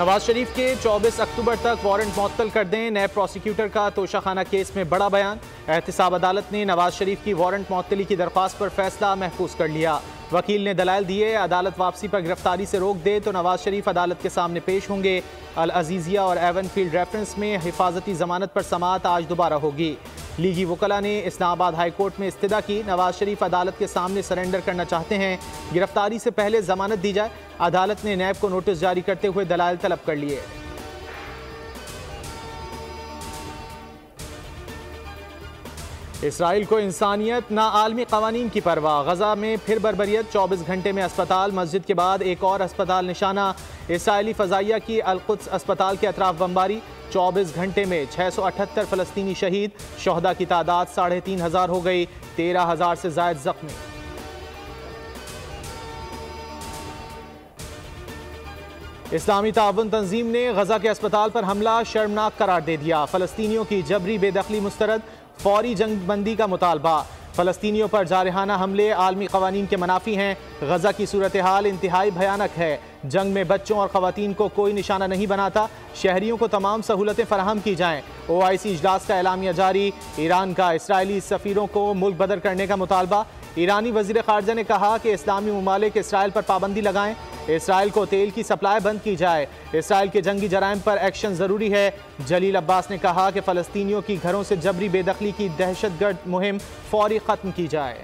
नवाज शरीफ के 24 अक्टूबर तक वारंट मुअत्तल कर दें, नैब प्रोसिक्यूटर का तोशाखाना केस में बड़ा बयान। एहतसाब अदालत ने नवाज शरीफ की वारंट मुअत्तली की दरख्वास्त पर फैसला महफूज कर लिया। वकील ने दलाइल दिए, अदालत वापसी पर गिरफ्तारी से रोक दे तो नवाज शरीफ अदालत के सामने पेश होंगे। अल अजीजिया और एवनफील्ड रेफरेंस में हिफाजती जमानत पर समाअत आज दोबारा होगी। लीगी वकला ने इस्लामाबाद हाई कोर्ट में इस्तदा की, नवाज शरीफ अदालत के सामने सरेंडर करना चाहते हैं, गिरफ्तारी से पहले जमानत दी जाए। अदालत ने नैब को नोटिस जारी करते हुए दलाइल तलब कर लिए। इसराइल को इंसानियत ना आलमी कवानीन की परवाह, गजा में फिर बर्बरियत, 24 घंटे में अस्पताल, मस्जिद के बाद एक और अस्पताल निशाना। इसराइली फजाइया की अल-कुद्स अस्पताल के अतराफ बमबारी, 24 घंटे में 678 फ़लस्तीनी शहीद, शोहदा की तादाद 3500 हो गई, 13,000 से ज़ायद जख्मी। इस्लामी ताउन तंजीम ने गजा के अस्पताल पर हमला शर्मनाक करार दे दिया। फ़लस्तीनियों की जबरी बेदखली मुस्तरद, फौरी जंग बंदी का मुतालबा। फ़लस्तीनियों पर जारहाना हमले आलमी कवानीन के मनाफी हैं। गजा की सूरत हाल इंतहाई भयानक है। जंग में बच्चों और ख़वातीन को कोई निशाना नहीं बनाता। शहरियों को तमाम सहूलतें फराहम की जाएँ। OIC इजलास का एलामिया जारी। ईरान का इसराइली सफ़ीरों को मुल्क बदर करने का मुतालबा। ईरानी वज़ीर ख़ारजा ने कहा कि इस्लामी ममालिक इसराइल पर पाबंदी लगाएं, इसराइल को तेल की सप्लाई बंद की जाए। इसराइल के जंगी जराइम पर एक्शन ज़रूरी है। जलील अब्बास ने कहा कि फ़लस्तीनियों की घरों से जबरी बेदखली की दहशतगर्द मुहिम फौरी ख़त्म की जाए।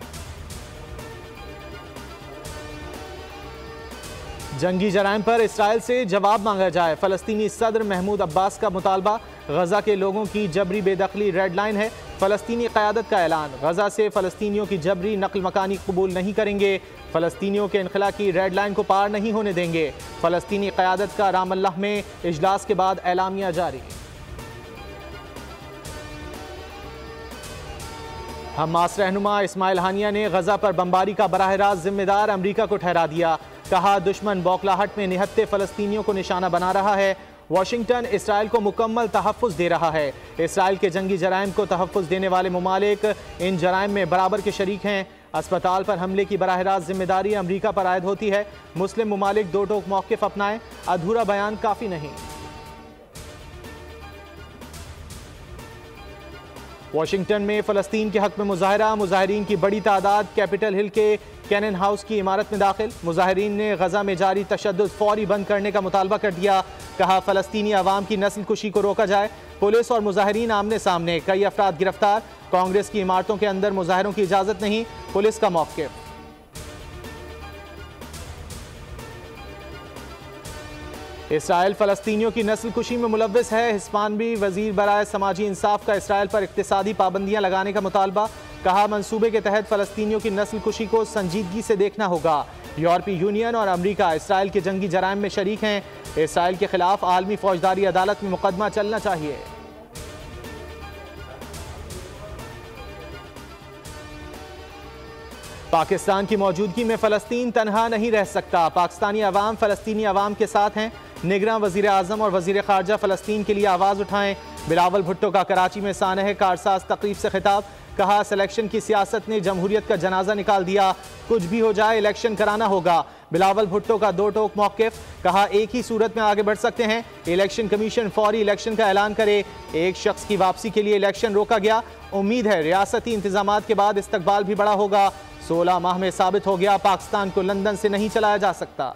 जंगी जराइम पर इसराइल से जवाब मांगा जाए, फ़लस्तीनी सदर महमूद अब्बास का मुतालबा। गजा के लोगों की जबरी बेदखली रेड लाइन है, फ़लस्तीनी क़यादत का ऐलान। गजा से फ़लस्तीनियों की जबरी नकल मकानी कबूल नहीं करेंगे, फ़लस्तीनियों के इनखला की रेड लाइन को पार नहीं होने देंगे। फ़लस्तीनी क़यादत का रामल्लाह में इजलास के बाद एलामिया जारी। हमास रहनुमा इस्माइल हानिया ने गजा पर बमबारी का बराह रास्त जिम्मेदार अमरीका को ठहरा दिया। कहा, दुश्मन बौखलाहट में निहत्ते फ़लस्तीनियों को निशाना बना रहा है। वाशिंगटन इसराइल को मुकम्मल तहफ़्फ़ुज़ दे रहा है। इसराइल के जंगी जराइम को तहफ़्फ़ुज़ देने वाले ममालिक इन जराइम में बराबर के शरीक हैं। अस्पताल पर हमले की बराह रास्त जिम्मेदारी अमरीका पर आयद होती है। मुस्लिम ममालिक दो टोक मौक़िफ़ अपनाएं, अधूरा बयान काफ़ी नहीं। वाशिंगटन में फ़लस्तीन के हक़ में मुज़ाहरा, मुज़ाहिरीन की बड़ी तादाद कैपिटल हिल के कैनन हाउस की इमारत में दाखिल। मुज़ाहिरीन ने गजा में जारी तशद्दुद फौरी बंद करने का मुतालबा कर दिया। कहा, फ़लस्तीनी अवाम की नस्ल कुशी को रोका जाए। पुलिस और मुज़ाहिरीन आमने सामने, कई अफराद गिरफ्तार। कांग्रेस की इमारतों के अंदर मुज़ाहिरों की इजाज़त नहीं, पुलिस का मौक़िफ़। इसराइल फ़लस्तीनियों की नस्ल कुशी में मुलव्वस है। हिस्पानवी वज़ीर बराए समाजी इंसाफ का इसराइल पर इक़्तिसादी पाबंदियाँ लगाने का मुतालबा। कहा, मंसूबे के तहत फ़लस्तीनियों की नस्ल कुशी को संजीदगी से देखना होगा। यूरोपीय यूनियन और अमरीका इसराइल के जंगी जराइम में शरीक हैं। इसराइल के खिलाफ आलमी फौजदारी अदालत में मुकदमा चलना चाहिए। पाकिस्तान की मौजूदगी में फ़लस्तीन तनहा नहीं रह सकता। पाकिस्तानी अवाम फ़लस्तीनी अवाम के साथ हैं। निगरान वज़ीर आज़म और वज़ीर ख़ारजा फ़लस्तीन के लिए आवाज़ उठाएं। बिलावल भुट्टो का कराची में सानह कारसाज तकरीब से खिताब। कहा, सिलेक्शन की सियासत ने जमहूरियत का जनाजा निकाल दिया। कुछ भी हो जाए इलेक्शन कराना होगा। बिलावल भुट्टो का दो टोक मौक़िफ़। कहा, एक ही सूरत में आगे बढ़ सकते हैं, इलेक्शन कमीशन फौरी इलेक्शन का ऐलान करे। एक शख्स की वापसी के लिए इलेक्शन रोका गया। उम्मीद है रियासती इंतजामात के बाद इस्तकबाल भी बड़ा होगा। 16 माह में साबित हो गया, पाकिस्तान को लंदन से नहीं चलाया जा सकता।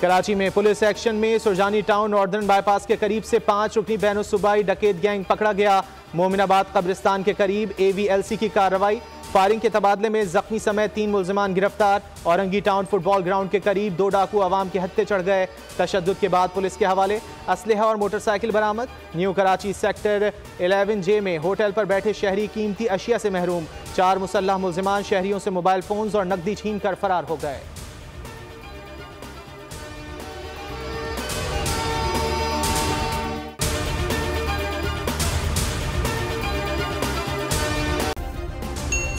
कराची में पुलिस एक्शन में सुरजानी टाउन नॉर्दर्न बाईपास के करीब से 5 रुकनी बैनुल सूबाई डकैत गैंग पकड़ा गया। मोमिनाबाद कब्रिस्तान के करीब AVLC की कार्रवाई। फायरिंग के तबादले में जख्मी समेत 3 मुल्जिमान गिरफ्तार। औरंगी टाउन फुटबॉल ग्राउंड के करीब 2 डाकू अवाम के हत्थे चढ़ गए। तशद्दुद के बाद पुलिस के हवाले। असलहा और मोटरसाइकिल बरामद। न्यू कराची सेक्टर 11J में होटल पर बैठे शहरी कीमती अशिया से महरूम। 4 मुसल्लह मुल्जिमान शहरियों से मोबाइल फोन्स और नकदी छीन कर फरार हो गए।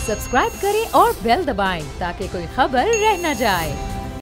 सब्सक्राइब करें और बेल दबाएं ताकि कोई खबर रह न जाए।